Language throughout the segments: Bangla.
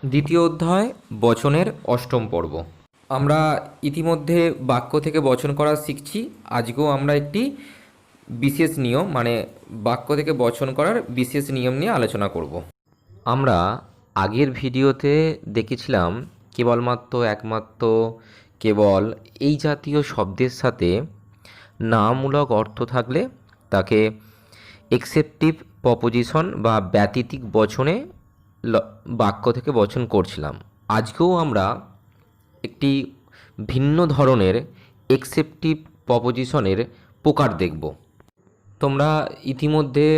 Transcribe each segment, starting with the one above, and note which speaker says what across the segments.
Speaker 1: দ্বিতীয় অধ্যায় বচনের অষ্টম পর্ব। আমরা ইতিমধ্যে বাক্য থেকে বচন করা শিখছি। আজকেও আমরা একটি বিশেষ নিয়ম মানে বাক্য থেকে বচন করার বিশেষ নিয়ম নিয়ে আলোচনা করব। আমরা আগের ভিডিওতে দেখেছিলাম একমাত্র কেবল এই জাতীয় শব্দের সাথে নামমূলক অর্থ থাকলে তাকে এক্সেপটিভ প্রপোজিশন বা ব্যতিতিক বচনে বাক্য থেকে বচন করছিলাম। আজকেও আমরা একটি ভিন্ন ধরনের এক্সেপটিভ প্রপোজিশনের প্রকার দেখব। তোমরা ইতিমধ্যে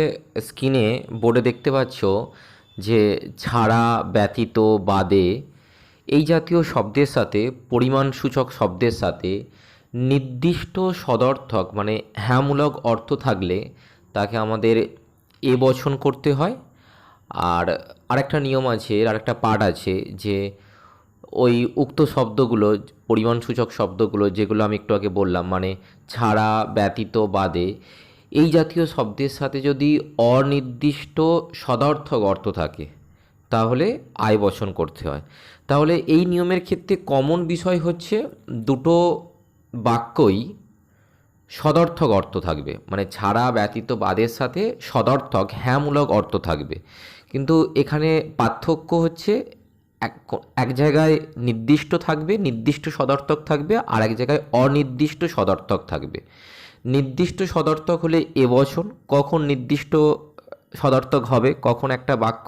Speaker 1: স্ক্রিনে বোর্ডে দেখতে পাচ্ছ যে ছাড়া, ব্যতীত, বাদে এই জাতীয় শব্দের সাথে, পরিমাণসূচক শব্দের সাথে নির্দিষ্ট সদর্থক মানে হ্যাঁমূলক অর্থ থাকলে তাকে আমাদের এ বচন করতে হয়। আর আরেকটা নিয়ম আছে, আরেকটা পার্ট আছে যে ওই উক্ত শব্দগুলো, পরিমাণসূচক শব্দগুলো যেগুলো আমি একটু আগে বললাম, মানে ছাড়া, ব্যতীত, বাদে এই জাতীয় শব্দের সাথে যদি অনির্দিষ্ট সদর্থক অর্থ থাকে তাহলে আয় বচন করতে হয়। তাহলে এই নিয়মের ক্ষেত্রে কমন বিষয় হচ্ছে দুটো বাক্যই সদর্থক অর্থ থাকবে, মানে ছাড়া, ব্যতীত, বাদের সাথে সদর্থক হ্যাঁমূলক অর্থ থাকবে। কিন্তু এখানে পার্থক্য হচ্ছে এক এক জায়গায় নির্দিষ্ট থাকবে, নির্দিষ্ট সদর্থক থাকবে, আর এক জায়গায় অনির্দিষ্ট সদর্থক থাকবে। নির্দিষ্ট সদর্থক হলে এ বচন, কখন নির্দিষ্ট সদর্থক হবে, কখন একটা বাক্য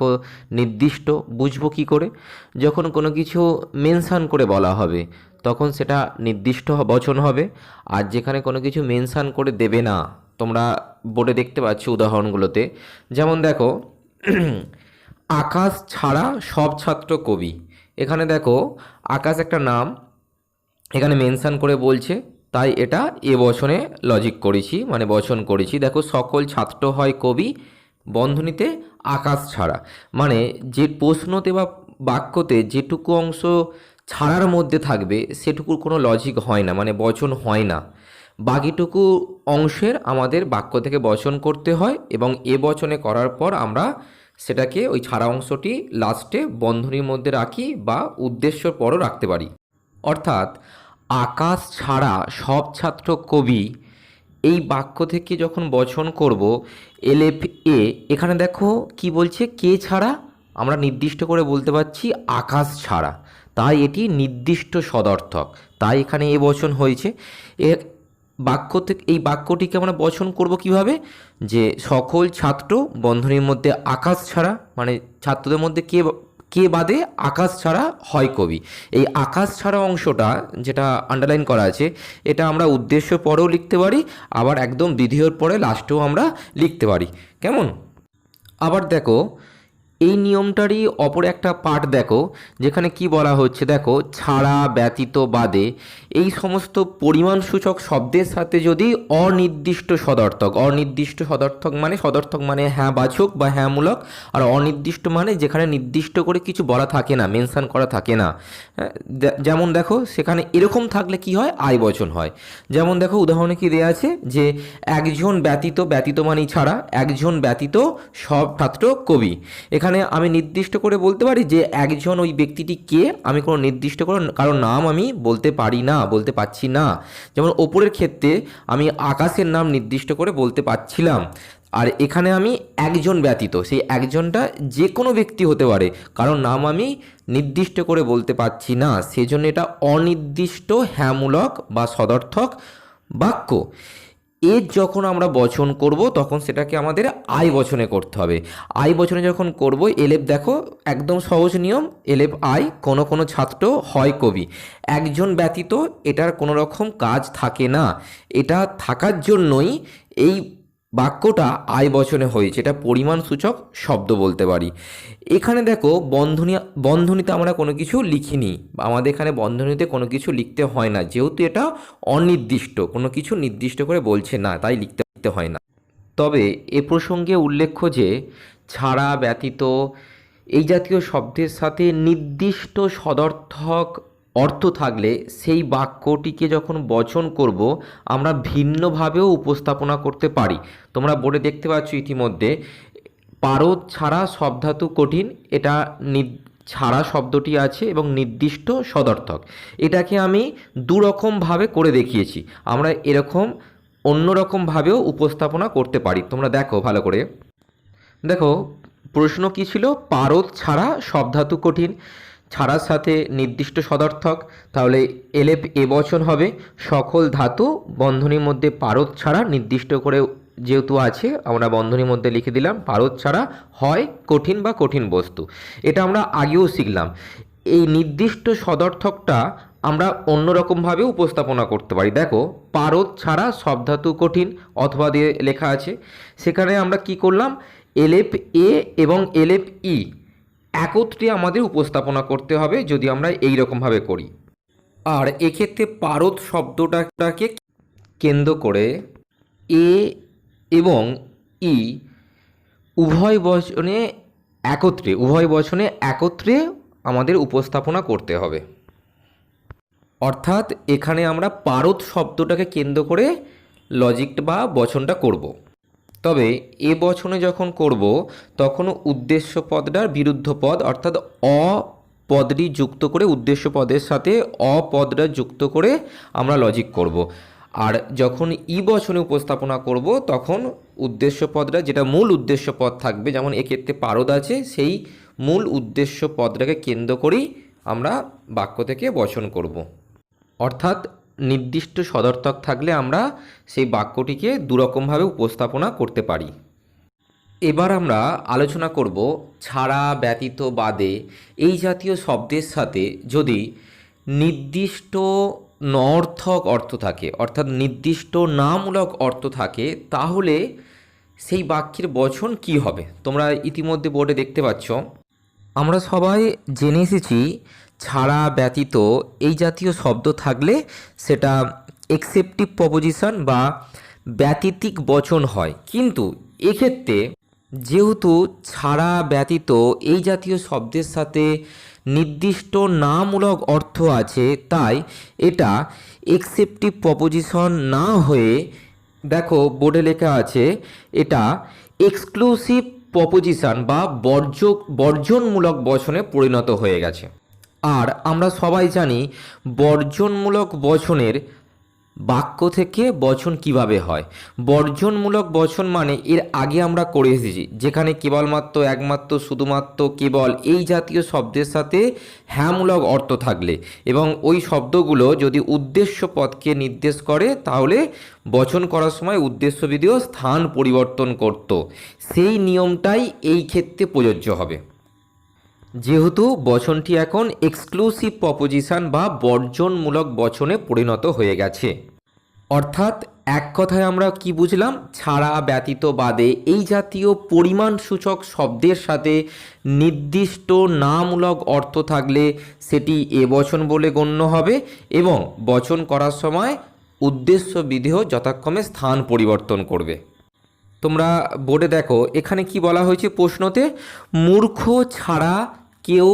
Speaker 1: নির্দিষ্ট বুঝবো কী করে? যখন কোনো কিছু মেনশান করে বলা হবে তখন সেটা নির্দিষ্ট বচন হবে। আর যেখানে কোনো কিছু মেনশান করে দেবে না, তোমরা বোর্ডে দেখতে পাচ্ছ উদাহরণগুলোতে, যেমন দেখো আকাশ ছাড়া সব ছাত্র কবি। এখানে দেখো আকাশ একটা নাম, এখানে মেনশান করে বলছে, তাই এটা এ বচনে লজিক করেছি, মানে বচন করেছি। দেখো সকল ছাত্র হয় কবি বন্ধনীতে আকাশ ছাড়া, মানে যে প্রশ্নতে বা বাক্যতে যেটুকু অংশ ছাড়ার মধ্যে থাকবে সেটুকুর কোনো লজিক হয় না, মানে বচন হয় না। বাকিটুকু অংশের আমাদের বাক্য থেকে বচন করতে হয়, এবং এ বচনে করার পর আমরা সেটাকে ওই ছাড়া অংশটি লাস্টে বন্ধনীর মধ্যে রাখি বা উদ্দেশ্যর পরও রাখতে পারি। অর্থাৎ আকাশ ছাড়া সব ছাত্র কবি এই বাক্য থেকে যখন বচন করব এলএফ এ, এখানে দেখো কি বলছে, কে ছাড়া? আমরা নির্দিষ্ট করে বলতে পারছি আকাশ ছাড়া, তাই এটি নির্দিষ্ট সদর্থক, তাই এখানে এ বচন হয়েছে। এ বাক্য থেকে এই বাক্যটিকে আমরা বচন করব কিভাবে? যে সকল ছাত্র বন্ধনীর মধ্যে আকাশ ছাড়া, মানে ছাত্রদের মধ্যে কে কে বাদে আকাশ ছাড়া হয় কবি। এই আকাশ ছাড়া অংশটা যেটা আন্ডারলাইন করা আছে, এটা আমরা উদ্দেশ্য পরেও লিখতে পারি, আবার একদম বিধেয়র পরে লাস্টেও আমরা লিখতে পারি। কেমন? আবার দেখো এই নিয়মটারই অপর একটা পার্ট দেখো, যেখানে কি বলা হচ্ছে, দেখো ছাড়া, ব্যতীত, বাদে এই সমস্ত পরিমাণসূচক শব্দের সাথে যদি অনির্দিষ্ট সদর্থক, অনির্দিষ্ট সদর্থক মানে হ্যাঁ বাচক বা হ্যাঁমূলক, আর অনির্দিষ্ট মানে যেখানে নির্দিষ্ট করে কিছু বলা থাকে না, মেনশন করা থাকে না। যেমন দেখো সেখানে এরকম থাকলে কি হয়, আয় বচন হয়। যেমন দেখো উদাহরণে কি দেওয়া আছে যে একজন ব্যতীত, ব্যতীত মানেই ছাড়া, একজন ব্যতীত সব ছাত্র কবি। এখানে আমি নির্দিষ্ট করে বলতে পারি যে একজন ওই ব্যক্তিটি কে, আমি কোনো নির্দিষ্ট করে কারো নাম আমি বলতে পারি না, বলতে পারছি না। যেমন ওপরের ক্ষেত্রে আমি আকাশের নাম নির্দিষ্ট করে বলতে পারছিলাম, আর এখানে আমি একজন ব্যতীত, সেই একজনটা যে কোনো ব্যক্তি হতে পারে, কারণ নাম আমি নির্দিষ্ট করে বলতে পারছি না, সেজন্য এটা অনির্দিষ্ট হ্যাঁমূলক বা সদর্থক বাক্য। এর যখন আমরা বচন করব তখন সেটাকে আমাদের আই বচনে করতে হবে। আই বচনে যখন করব, এলেপ দেখো একদম সহজ নিয়ম, এলেপ আই, কোনো কোনো ছাত্র হয় কবি। একজন ব্যতীত এটার কোনো রকম কাজ থাকে না, এটা থাকার জন্যই এই বাক্যটা আই বচনে হয়েছে, এটা পরিমাণসূচক শব্দ বলতে পারি। এখানে দেখো বন্ধনীতে আমরা কোনো কিছু লিখিনি, আমাদের এখানে বন্ধনীতে কোনো কিছু লিখতে হয় না, যেহেতু এটা অনির্দিষ্ট, কোনো কিছু নির্দিষ্ট করে বলছে না, তাই লিখতে হয় না। তবে এ প্রসঙ্গে উল্লেখ্য যে ছাড়া, ব্যতীত এই জাতীয় শব্দের সাথে নির্দিষ্ট সদর্থক অর্থ থাকলে সেই বাক্যটিকে যখন বচন করব আমরা ভিন্নভাবেও উপস্থাপনা করতে পারি। তোমরা বোর্ডে দেখতে পাচ্ছ ইতিমধ্যে পারদ ছাড়া সব ধাতু কঠিন, এটা ছাড়া শব্দটি আছে এবং নির্দিষ্ট সদর্থক। এটাকে আমি দুরকমভাবে করে দেখিয়েছি। আমরা এরকম অন্যরকমভাবেও উপস্থাপনা করতে পারি। তোমরা দেখো ভালো করে। দেখো প্রশ্ন কী ছিল? পারদ ছাড়া সব ধাতু কঠিন, ছাড়ার সাথে নির্দিষ্ট সদর্থক, তাহলে এলেপ এবচন হবে। সকল ধাতু বন্ধনীর মধ্যে পারদ ছাড়া নির্দিষ্ট করে যেহেতু আছে আমরা বন্ধনীর মধ্যে লিখে দিলাম পারদ ছাড়া হয় কঠিন বা কঠিন বস্তু। এটা আমরা আগেও শিখলাম। এই নির্দিষ্ট সদর্থকটা আমরা অন্যরকমভাবে উপস্থাপনা করতে পারি। দেখো পারদ ছাড়া সব ধাতু কঠিন অথবা দিয়ে লেখা আছে, সেখানে আমরা কি করলাম? এলেপ এ এবং এলেপ ই একত্রে আমাদের উপস্থাপনা করতে হবে যদি আমরা এই রকমভাবে করি। আর এক্ষেত্রে পারদ শব্দটাকে কেন্দ্র করে এ এবং ই উভয় বচনে একত্রে আমাদের উপস্থাপনা করতে হবে। অর্থাৎ এখানে আমরা পারদ শব্দটাকে কেন্দ্র করে লজিক বা বচনটা করব। তবে এ বচনে যখন করব তখন উদ্দেশ্য পদটার বিরুদ্ধ পদ অর্থাৎ অ পদটি যুক্ত করে উদ্দেশ্য পদের সাথে অ পদটা যুক্ত করে আমরা লজিক করব। আর যখন ই বচনে উপস্থাপনা করব তখন উদ্দেশ্য পদটা যেটা মূল উদ্দেশ্য পদ থাকবে, যেমন এক্ষেত্রে পারদ আছে, সেই মূল উদ্দেশ্য পদটাকে কেন্দ্র করেই আমরা বাক্য থেকে বচন করব। অর্থাৎ নির্দিষ্ট সদর্থক থাকলে আমরা সেই বাক্যটিকে দুরকমভাবে উপস্থাপনা করতে পারি। এবার আমরা আলোচনা করব ছাড়া, ব্যতীত, বাদে এই জাতীয় শব্দের সাথে যদি নির্দিষ্ট নঅর্থক অর্থ থাকে অর্থাৎ নির্দিষ্ট নামূলক অর্থ থাকে তাহলে সেই বাক্যের বচন কি হবে? তোমরা ইতিমধ্যে বোর্ডে দেখতে পাচ্ছ। আমরা সবাই জেনে এসেছি ছাড়া, ব্যতীত এই জাতীয় শব্দ থাকলে সেটা এক্সেপটিভ প্রপোজিশন বা ব্যতীতিক বচন হয়। কিন্তু এক্ষেত্রে যেহেতু ছাড়া, ব্যতীত এই জাতীয় শব্দের সাথে নির্দিষ্ট নামূলক অর্থ আছে, তাই এটা এক্সেপটিভ প্রপোজিশন না হয়ে, দেখো বোর্ডে লেখা আছে, এটা এক্সক্লুসিভ প্রপোজিশন বা বর্জনমূলক বচনে পরিণত হয়ে গেছে। আর আমরা সবাই জানি বর্জনমূলক বচনের বাক্য থেকে বচন কিভাবে হয়। বর্জনমূলক বচন মানে এর আগে আমরা করে এসেছি, যেখানে কেবলমাত্র, একমাত্র, শুধুমাত্র, কেবল এই জাতীয় শব্দের সাথে হ্যাঁমূলক অর্থ থাকলে এবং ওই শব্দগুলো যদি উদ্দেশ্য পদকে নির্দেশ করে তাহলে বচন করার সময় উদ্দেশ্যবিধিও স্থান পরিবর্তন করত। সেই নিয়মটাই এই ক্ষেত্রে প্রযোজ্য হবে, যেহেতু বচনটি এখন এক্সক্লুসিভ প্রপোজিশন বা বর্জনমূলক বচনে পরিণত হয়ে গেছে। অর্থাৎ এক কথায় আমরা কি বুঝলাম? ছাড়া, ব্যতীত, বাদে এই জাতীয় পরিমাণসূচক শব্দের সাথে নির্দিষ্ট নামূলক অর্থ থাকলে সেটি এ বচন বলে গণ্য হবে এবং বচন করার সময় উদ্দেশ্য বিধেয় যথাক্রমে স্থান পরিবর্তন করবে। তোমরা বোর্ডে দেখো এখানে কি বলা হয়েছে প্রশ্নতে, মূর্খ ছাড়া কেউ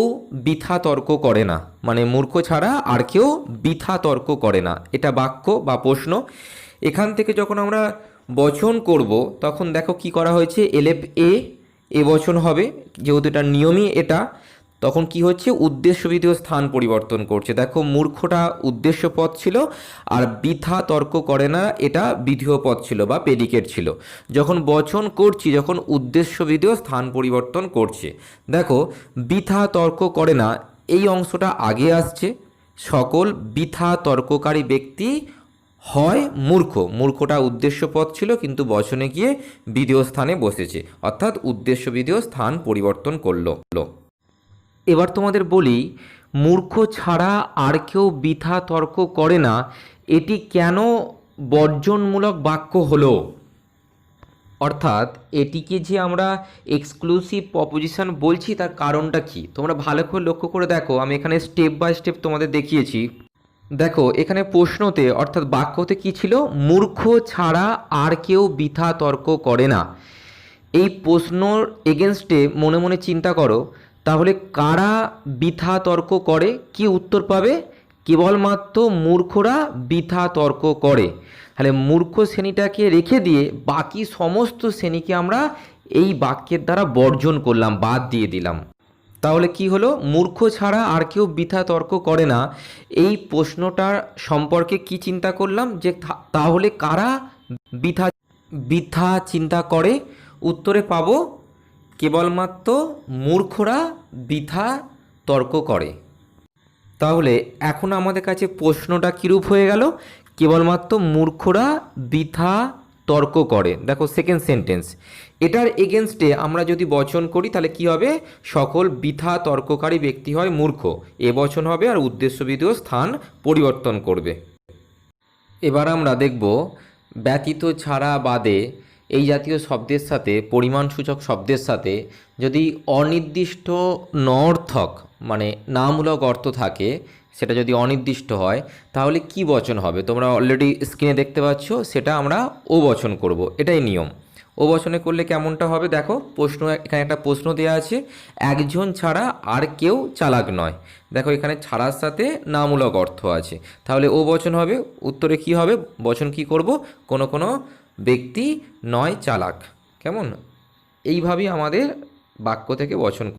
Speaker 1: বৃথা তর্ক করে না, মানে মূর্খ ছাড়া আর কেউ বৃথা তর্ক করে না, এটা বাক্য বা প্রশ্ন। এখান থেকে যখন আমরা বচন করব তখন দেখো কি করা হয়েছে, এলেপ এ বচন হবে, যেহেতু এটা নিয়মই এটা, তখন কি হচ্ছে উদ্দেশ্য বিধেয় স্থান পরিবর্তন করছে। দেখো মূর্খটা উদ্দেশ্য পদ ছিল আর বৃথা তর্ক করে না এটা বিধেয় পদ ছিল বা প্রেডিকেট ছিল। যখন বচন করছি, যখন উদ্দেশ্য বিধেয় স্থান পরিবর্তন করছে, দেখো বৃথা তর্ক করে না এই অংশটা আগে আসছে। সকল বৃথা তর্ককারী ব্যক্তি হয় মূর্খ, মূর্খটা উদ্দেশ্য পদ ছিল কিন্তু বচনে গিয়ে বিধেয় স্থানে বসেছে, অর্থাৎ উদ্দেশ্য বিধেয় স্থান পরিবর্তন করলো। এবার তোমাদের বলি, মূর্খ ছাড়া আর কেউ বৃথা তর্ক করে না, এটি কেন বর্জনমূলক বাক্য হলো? অর্থাৎ এটিকে যে আমরা এক্সক্লুসিভ প্রপোজিশন বলছি তার কারণটা কি? তোমরা ভালো করে লক্ষ্য করে দেখো, আমি এখানে স্টেপ বাই স্টেপ তোমাদের দেখিয়েছি। দেখো এখানে প্রশ্নতে অর্থাৎ বাক্যতে কি ছিল, মূর্খ ছাড়া আর কেউ বৃথা তর্ক করে না। এই প্রশ্নর এগেনস্টে মনে মনে চিন্তা করো, তাহলে কারা বৃথা তর্ক করে? কি উত্তর পাবে? কেবলমাত্র মূর্খরা বৃথা তর্ক করে। তাহলে মূর্খ শ্রেণীটাকে রেখে দিয়ে বাকি সমস্ত শ্রেণীকে আমরা এই বাক্যের দ্বারা বর্জন করলাম, বাদ দিয়ে দিলাম। তাহলে কি হলো, মূর্খ ছাড়া আর কেউ বৃথা তর্ক করে না। এই প্রশ্নটার সম্পর্কে কি চিন্তা করলাম যে তাহলে কারা বৃথা বৃথা চিন্তা করে? উত্তরে পাবো কেবলমাত্র মূর্খরা বৃথা তর্ক করে। তাহলে এখন আমাদের কাছে প্রশ্নটা কীরূপ হয়ে গেল? কেবলমাত্র মূর্খরা বৃথা তর্ক করে। দেখো সেকেন্ড সেন্টেন্স, এটার এগেনস্টে আমরা যদি বচন করি তাহলে কি হবে? সকল বৃথা তর্ককারী ব্যক্তি হয় মূর্খ, এ বচন হবে আর উদ্দেশ্যবিধেয় স্থান পরিবর্তন করবে। এবার আমরা দেখব ব্যতীত, ছাড়া, বাদে এই জাতীয় শব্দের সাথে, পরিমাণসূচক শব্দের সাথে যদি অনির্দিষ্ট নঅর্থক মানে নামূলক অর্থ থাকে, সেটা যদি অনির্দিষ্ট হয় তাহলে কি বচন হবে? তোমরা অলরেডি স্ক্রিনে দেখতে পাচ্ছ, সেটা আমরা ও বচন করব, এটাই নিয়ম। ও বচনে করলে কেমনটা হবে দেখো, প্রশ্ন এখানে একটা প্রশ্ন দেওয়া আছে, একজন ছাড়া আর কেউ চালাক নয়। দেখো এখানে ছাড়ার সাথে নামূলক অর্থ আছে, তাহলে ও বচন হবে। উত্তরে কি হবে? বচন কি করব? কোনো কোনো ব্যক্তি নয় চালাক। কেমন? এইভাবেই আমাদের বাক্য থেকে বচন